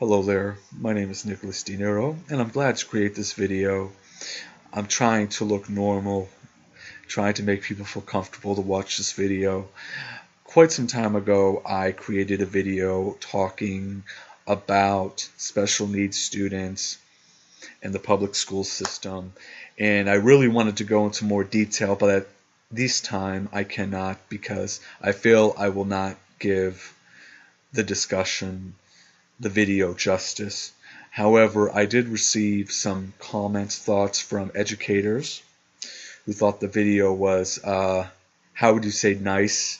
Hello there, my name is Nicholas De Niro, and I'm glad to create this video. I'm trying to look normal, trying to make people feel comfortable to watch this video. Quite some time ago, I created a video talking about special needs students and the public school system, and I really wanted to go into more detail, but at this time I cannot because I feel I will not give the discussion the video justice. However, I did receive some comments, thoughts from educators who thought the video was, how would you say, nice,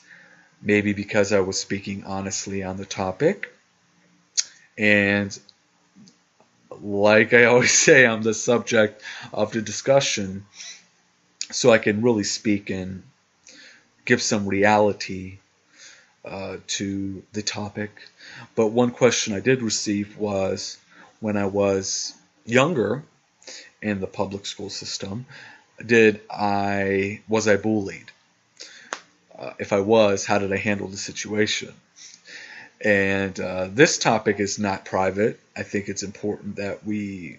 maybe because I was speaking honestly on the topic. And like I always say, I'm the subject of the discussion, so I can really speak and give some reality to the topic. But one question I did receive was when I was younger in the public school system, was I bullied? If I was, how did I handle the situation? And this topic is not private. I think it's important that we,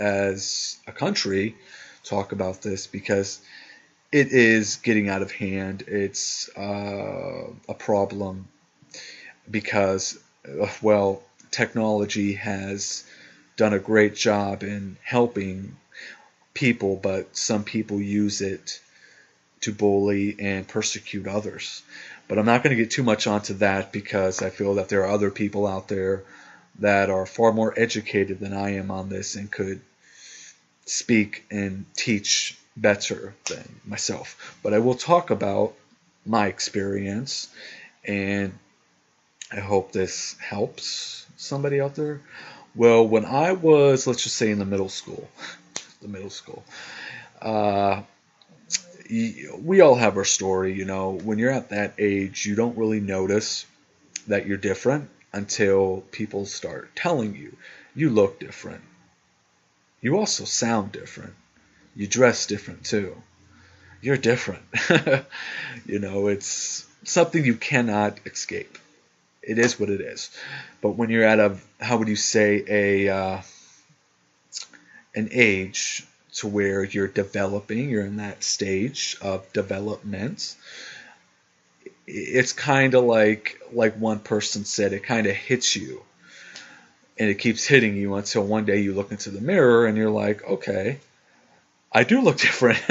as a country, talk about this because it is getting out of hand. It's a problem because, well, technology has done a great job in helping people, but some people use it to bully and persecute others. But I'm not going to get too much onto that because I feel that there are other people out there that are far more educated than I am on this and could speak and teach better than myself. But I will talk about my experience, and I hope this helps somebody out there. Well, when I was, let's just say, in the middle school, uh, we all have our story. When you're at that age, you don't really notice that you're different until people start telling you. You look different. You also sound different. You dress different too. You're different. It's something you cannot escape. It is what it is. But when you're at how would you say, an age to where you're developing, you're in that stage of development, it's kind of like one person said, it kind of hits you, and it keeps hitting you until one day you look into the mirror and you're like, okay, I do look different.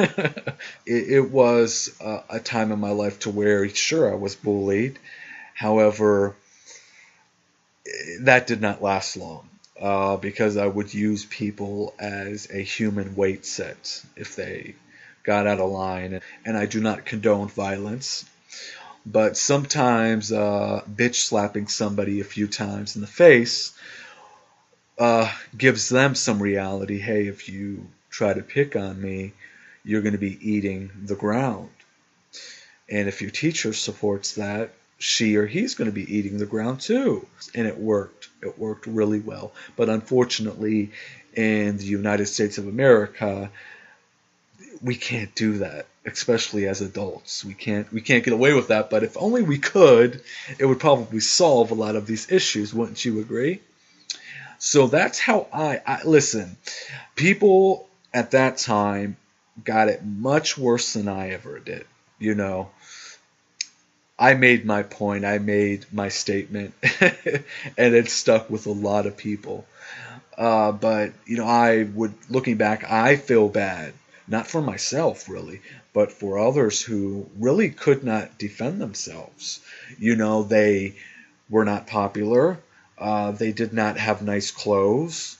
It was a time in my life to where, sure, I was bullied. However, that did not last long because I would use people as a human weight set if they got out of line. And I do not condone violence, but sometimes bitch slapping somebody a few times in the face gives them some reality. Hey, if you try to pick on me, you're going to be eating the ground. And if your teacher supports that, she or he's going to be eating the ground too. And it worked. It worked really well. But unfortunately, in the United States of America, we can't do that, especially as adults. We can't get away with that, but if only we could, it would probably solve a lot of these issues, wouldn't you agree? So that's how I listen. People at that time got it much worse than I ever did. You know, I made my point, I made my statement, and it stuck with a lot of people. But looking back, I feel bad, not for myself really, but for others who really could not defend themselves. They were not popular. They did not have nice clothes.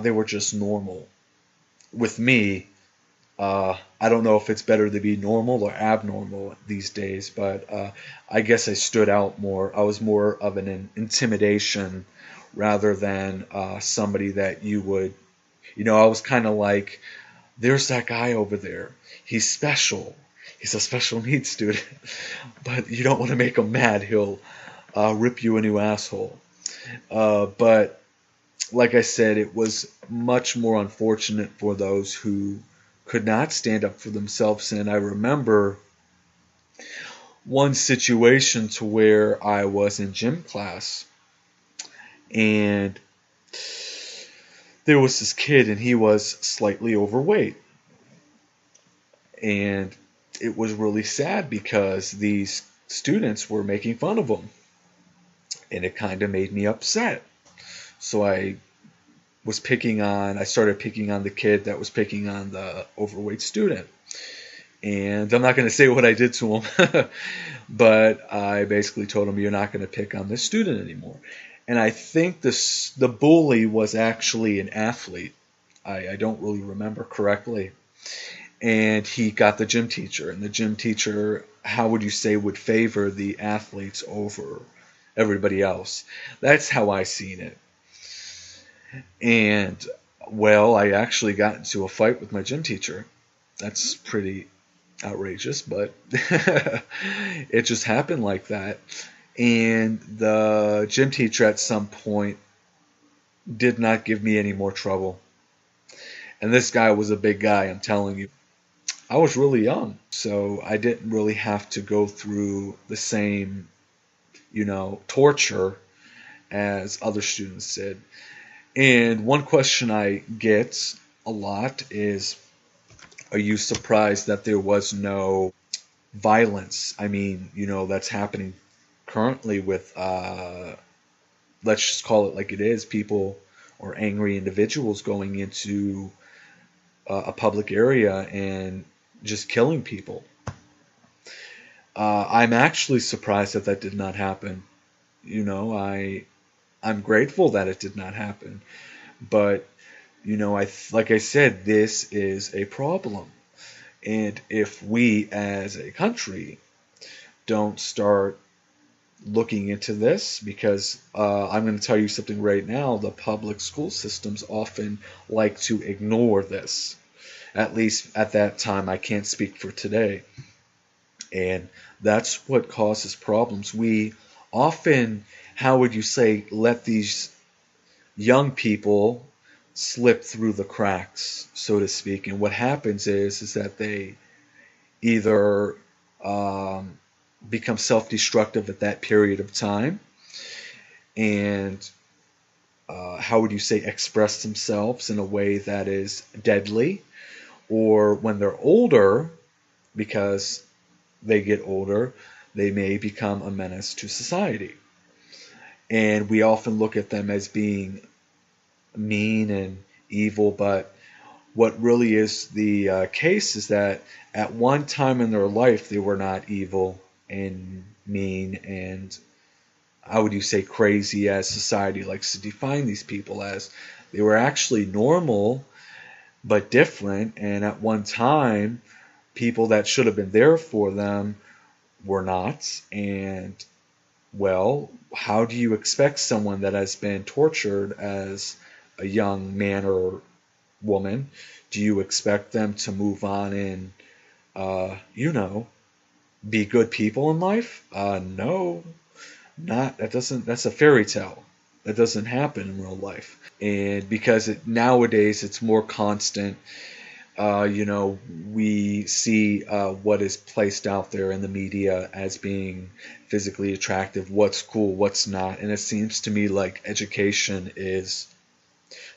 They were just normal. With me, I don't know if it's better to be normal or abnormal these days, but I guess I stood out more. I was more of an intimidation rather than somebody that you would, I was kind of like, there's that guy over there. He's special. He's a special needs student, but you don't want to make him mad. He'll rip you a new asshole. But like I said, it was much more unfortunate for those who could not stand up for themselves. And I remember one situation to where I was in gym class And there was this kid, and he was slightly overweight. And it was really sad because these students were making fun of him. And it kind of made me upset. So I started picking on the kid that was picking on the overweight student. And I'm not going to say what I did to him, but I basically told him, you're not going to pick on this student anymore. And I think the bully was actually an athlete. I don't really remember correctly. And he got the gym teacher. And the gym teacher, how would you say, would favor the athletes over everybody else. That's how I seen it. And, well, I actually got into a fight with my gym teacher. That's pretty outrageous, but it just happened like that. And the gym teacher at some point did not give me any more trouble. And this guy was a big guy, I'm telling you. I was really young, so I didn't really have to go through the same, torture as other students did. And one question I get a lot is, are you surprised that there was no violence? I mean, that's happening currently with, let's just call it like it is, people or angry individuals going into a public area and just killing people. I'm actually surprised that did not happen. I'm grateful that it did not happen. But, like I said, this is a problem. And if we as a country don't start looking into this, because I'm going to tell you something right now, the public school systems often like to ignore this. At least at that time, I can't speak for today. And that's what causes problems. We often, how would you say, let these young people slip through the cracks, so to speak. And what happens is that they either become self-destructive at that period of time, and how would you say, express themselves in a way that is deadly, or when they're older, because they get older, they may become a menace to society. And we often look at them as being mean and evil, but what really is the case is that at one time in their life they were not evil and mean and, how would you say, crazy, as society likes to define these people as. They were actually normal but different, and at one time people that should have been there for them were not. And, well, how do you expect someone that has been tortured as a young man or woman, do you expect them to move on and, be good people in life? No, that's a fairy tale. That doesn't happen in real life. And because nowadays it's more constant, we see what is placed out there in the media as being physically attractive, what's cool, what's not. And it seems to me like education is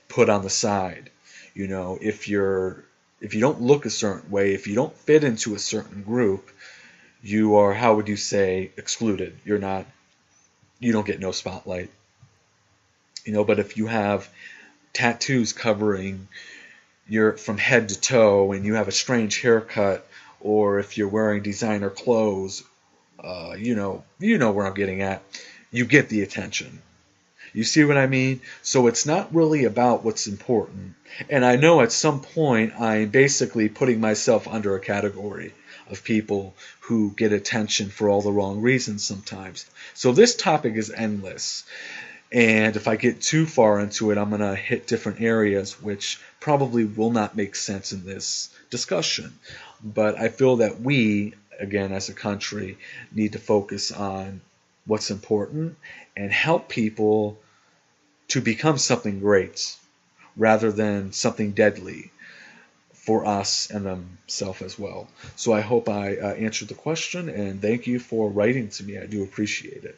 put on the side. If you don't look a certain way, if you don't fit into a certain group, you are, how would you say, excluded. You don't get no spotlight. But if you have tattoos covering your from head to toe, and you have a strange haircut, or if you're wearing designer clothes, you know where I'm getting at, you get the attention. You see what I mean? So it's not really about what's important. And I know at some point I'm basically putting myself under a category of people who get attention for all the wrong reasons sometimes. So this topic is endless. And if I get too far into it, I'm going to hit different areas which probably will not make sense in this discussion. But I feel that we, again, as a country, need to focus on what's important and help people to become something great rather than something deadly for us and themselves as well. So I hope I answered the question, and thank you for writing to me. I do appreciate it.